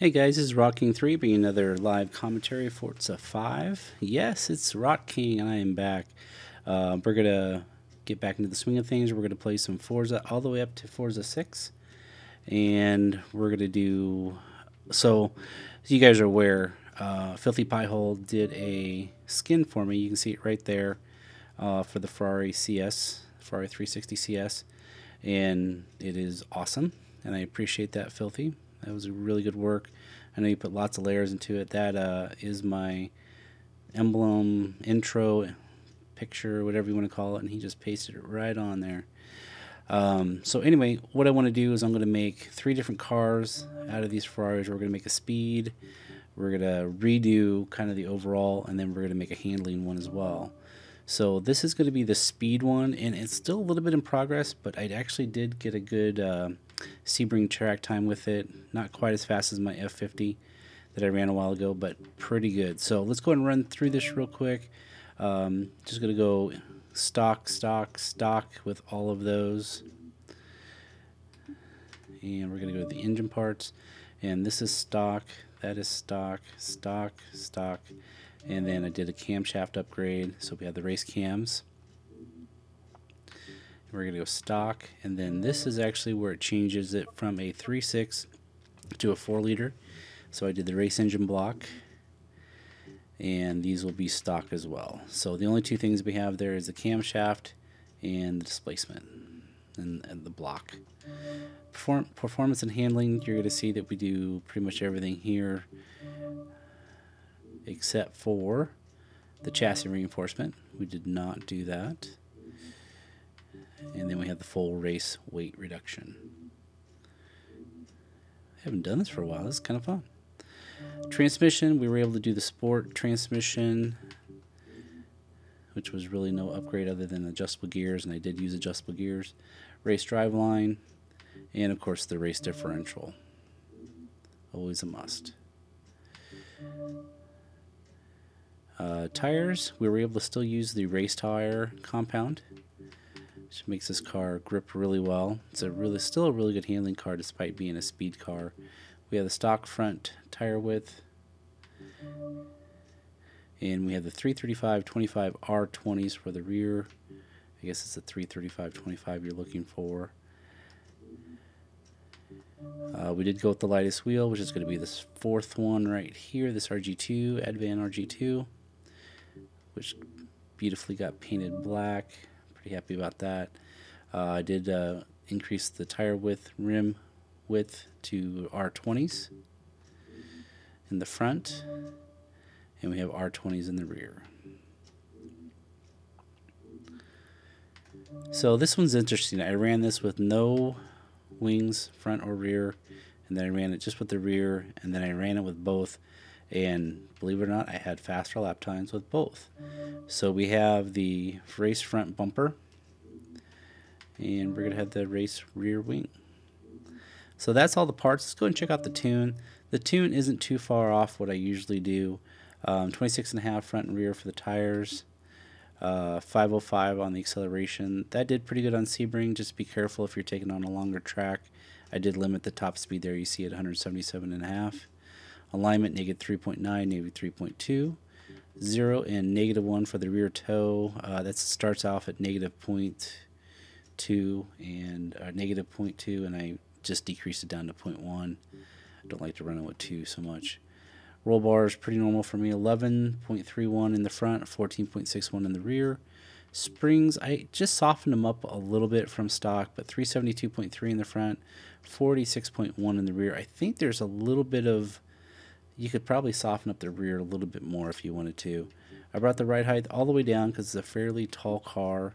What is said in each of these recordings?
Hey guys, this is Rock King 3 bringing another live commentary for Forza 5. Yes, it's Rock King and I am back. We're going to get back into the swing of things. We're going to play some Forza all the way up to Forza 6. And we're going to do... So, as you guys are aware, Filthy Piehole did a skin for me. You can see it right there for the Ferrari CS, Ferrari 360 CS. And it is awesome. And I appreciate that, Filthy. That was a really good work. I know you put lots of layers into it. That is my emblem, intro, picture, whatever you want to call it, and he just pasted it right on there. So anyway, what I want to do is I'm going to make 3 different cars out of these Ferraris. We're going to make a speed, we're going to redo kind of the overall, and then we're going to make a handling one as well. So this is going to be the speed one, and it's still a little bit in progress, but I actually did get a good Sebring track time with it. Not quite as fast as my F50 that I ran a while ago, but pretty good. So let's go ahead and run through this real quick. Just going to go stock with all of those. And we're going to go to the engine parts. And this is stock, that is stock. And then I did a camshaft upgrade, so we have the race cams. We're going to go stock, and then this is actually where it changes it from a 3.6 to a 4 liter. So I did the race engine block, and these will be stock as well. So the only 2 things we have there is the camshaft and the displacement and the block. Performance and handling, you're going to see that we do pretty much everything here except for the chassis reinforcement. We did not do that. And then we have the full race weight reduction. I haven't done this for a while. This is kind of fun. Transmission, we were able to do the sport transmission, which was really no upgrade other than adjustable gears, and I did use adjustable gears. Race driveline, and of course the race differential. Always a must. Tires, we were able to still use the race tire compound, which makes this car grip really well. It's still a really good handling car despite being a speed car. We have the stock front tire width, and we have the 335/25 R20s for the rear. I guess it's the 335/25 you're looking for. We did go with the lightest wheel, which is going to be this 4th one right here, this RG2, Advan RG2, which beautifully got painted black. Pretty happy about that. I did increase the tire width, rim width to R20s in the front, and we have R20s in the rear. So this one's interesting. I ran this with no wings, front or rear, and then I ran it just with the rear, and then I ran it with both, and believe it or not, I had faster lap times with both. So we have the race front bumper, and we're going to have the race rear wing. So that's all the parts. Let's go and check out the tune. The tune isn't too far off what I usually do. 26.5 front and rear for the tires. 505 on the acceleration. That did pretty good on Sebring. Just be careful if you're taking on a longer track. I did limit the top speed there. You see at 177.5. Alignment -3.9, -3.2. 0 and -1 for the rear toe. That starts off at -0.2 and -0.2, and I just decreased it down to 0.1. I don't like to run it with 2 so much. Roll bars pretty normal for me. 11.31 in the front, 14.61 in the rear. Springs, I just softened them up a little bit from stock, but 372.3 in the front, 46.1 in the rear. I think there's a little bit of, you could probably soften up the rear a little bit more if you wanted to. I brought the ride height all the way down because it's a fairly tall car.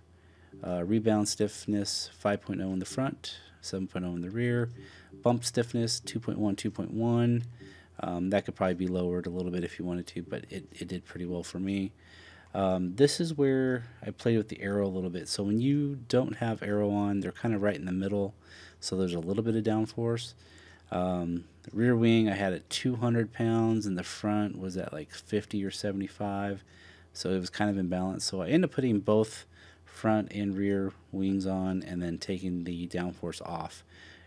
Rebound stiffness 5.0 in the front, 7.0 in the rear. Bump stiffness 2.1, 2.1. That could probably be lowered a little bit if you wanted to, but it did pretty well for me. This is where I played with the aero a little bit. So when you don't have aero on, they're kind of right in the middle, so there's a little bit of downforce. The rear wing I had at 200 pounds, and the front was at like 50 or 75, so it was kind of imbalanced. So I ended up putting both front and rear wings on and then taking the downforce off,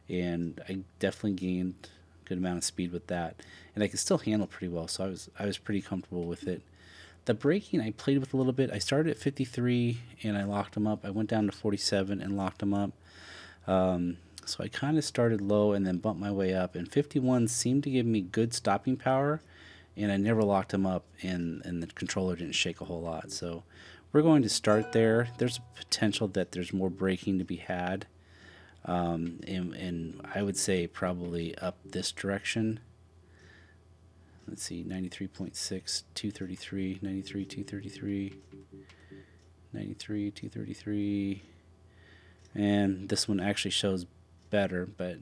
and I definitely gained good amount of speed with that, and I could still handle pretty well. So I was pretty comfortable with it. The braking I played with a little bit. I started at 53 and I locked them up. I went down to 47 and locked them up. So I kind of started low and then bumped my way up. And 51 seemed to give me good stopping power, and I never locked them up, and the controller didn't shake a whole lot. So we're going to start there. There's a potential that there's more braking to be had. And I would say probably up this direction. Let's see, 93.6, 233, 93, 233, 93, 233. And this one actually shows better, but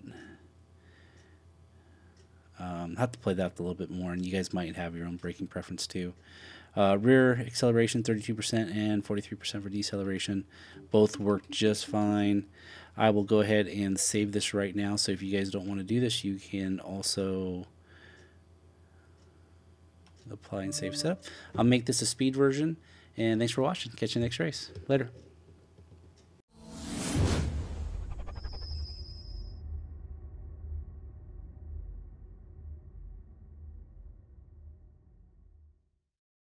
I have to play that a little bit more, and you guys might have your own braking preference too. Rear acceleration 32% and 43% for deceleration. Both work just fine. I will go ahead and save this right now, so if you guys don't want to do this, you can also apply and save setup. I'll make this a speed version, and thanks for watching. Catch you next race. Later.